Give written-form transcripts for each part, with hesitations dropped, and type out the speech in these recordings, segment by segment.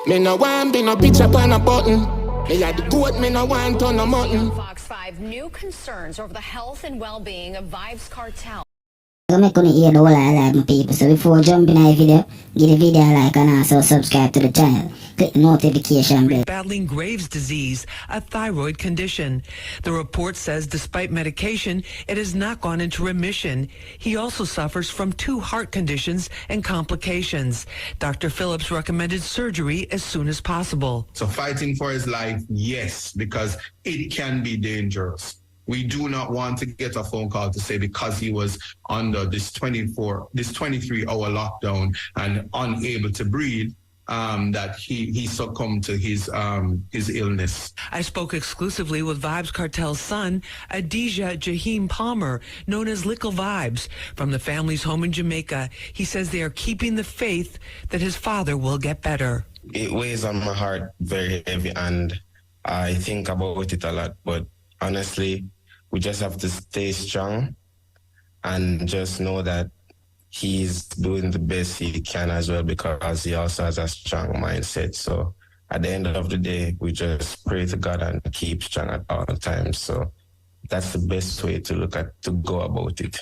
Me no want be no bitch up on a button. Me a the goat, me no want on a mutton. Fox 5 new concerns over the health and well-being of Vybz Kartel. I'm not gonna hear the whole I like my people. So before jumping in the video, give the video a like and also subscribe to the channel. Click the notification bell. Battling Graves' disease, a thyroid condition. The report says despite medication, it has not gone into remission. He also suffers from 2 heart conditions and complications. Dr. Phillips recommended surgery as soon as possible. So fighting for his life, yes, because it can be dangerous. We do not want to get a phone call to say because he was under this 23-hour lockdown and unable to breathe, that he succumbed to his illness. I spoke exclusively with Vybz Kartel's son, Adija Jaheim Palmer, known as Little Vybz, from the family's home in Jamaica. He says they are keeping the faith that his father will get better. It weighs on my heart very heavy, and I think about it a lot, but honestly, we just have to stay strong and just know that he's doing the best he can as well, because he also has a strong mindset. So at the end of the day, we just pray to God and keep strong at all times. So that's the best way to go about it.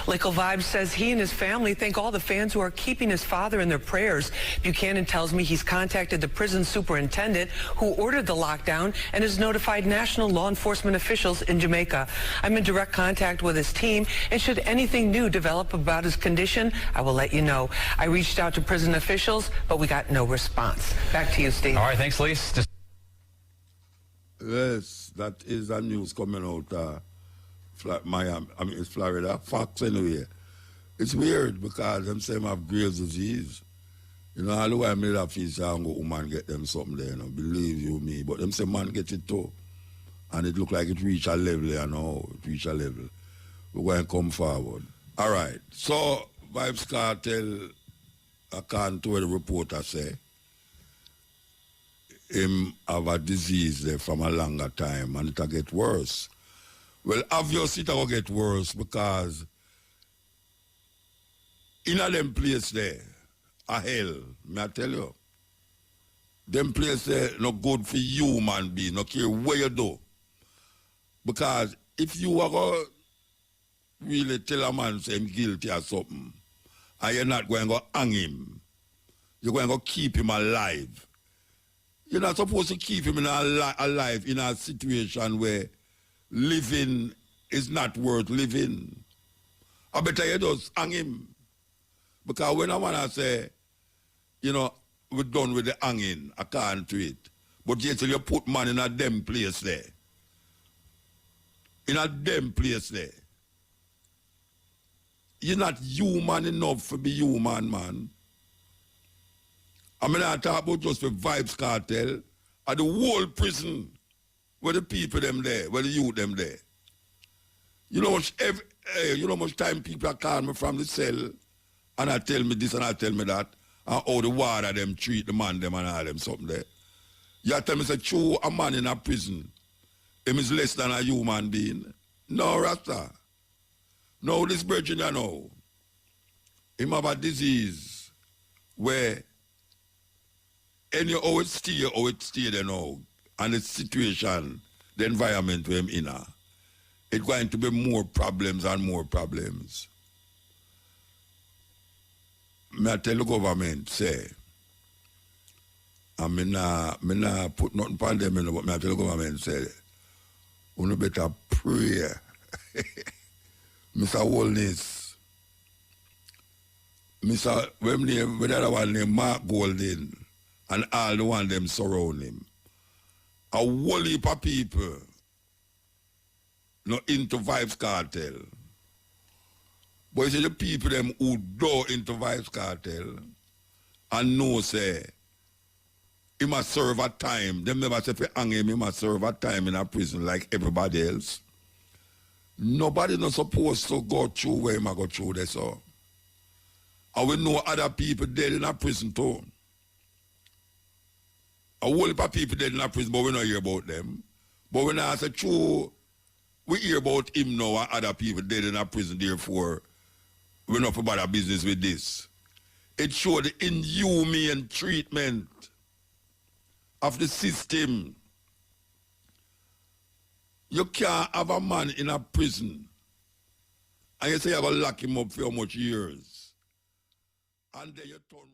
Little Vybz says he and his family thank all the fans who are keeping his father in their prayers. Buchanan tells me he's contacted the prison superintendent who ordered the lockdown and has notified national law enforcement officials in Jamaica. I'm in direct contact with his team, and should anything new develop about his condition, I will let you know. I reached out to prison officials, but we got no response. Back to you, Steve. All right, thanks, Lise. Yes, that is the news coming out. Miami, it's Florida, Fox anyway. It's weird because them say I have Graves' disease. You know, all the way I made that feel say I'm go woman get them something there, you know, believe you me. But them say man get it too. And it look like it reach a level, you know, it reach a level. We're going to come forward. All right, so Vybz Kartel, according to what the reporter say, him have a disease there from a longer time and it'll get worse. Well, obviously it will get worse because in a them place there, a hell, may I tell you, them place there not good for human being, no care what you do. Because if you are going to really tell a man say him guilty or something, and you're not going to hang him, you're going to keep him alive. You're not supposed to keep him alive in a situation where living is not worth living. I better you just hang him. Because when I want to say, you know, we're done with the hanging, I can't do it. But yet you put man in a damn place there. In a damn place there. You're not human enough to be human, man. I mean, I talk about just for Vybz Kartel, and the whole prison, where the people them there, where the youth them there. You know how much time people are calling me from the cell, and I tell me this and I tell me that, and how the water them treat the man them and all them something there. You tell me say, true, a man in a prison, him is less than a human being. No, Rasta. No, this virgin you know, him have a disease where how it stay there now, and the situation, the environment where I'm in, it's going to be more problems and more problems. I tell the government, say, and me nah put nothing on them, but I tell the government, say, you better pray. Mr. Wellness, Mr. when the other one named Mark Golden, and all the one them surround him. A whole heap of people not into Vybz Kartel. But you see the people them who do into Vybz Kartel and know say he must serve a time. Them never say if you hang him, he must serve a time in a prison like everybody else. Nobody not supposed to go through where he might go through this. So. And we know other people dead in a prison too. A whole heap of people dead in a prison, but we don't hear about them. But when I say true, we hear about him now and other people dead in a prison, therefore we not about our business with this. It showed the inhumane treatment of the system. You can't have a man in a prison and you say you're going to lock him up for how much years? And then you turn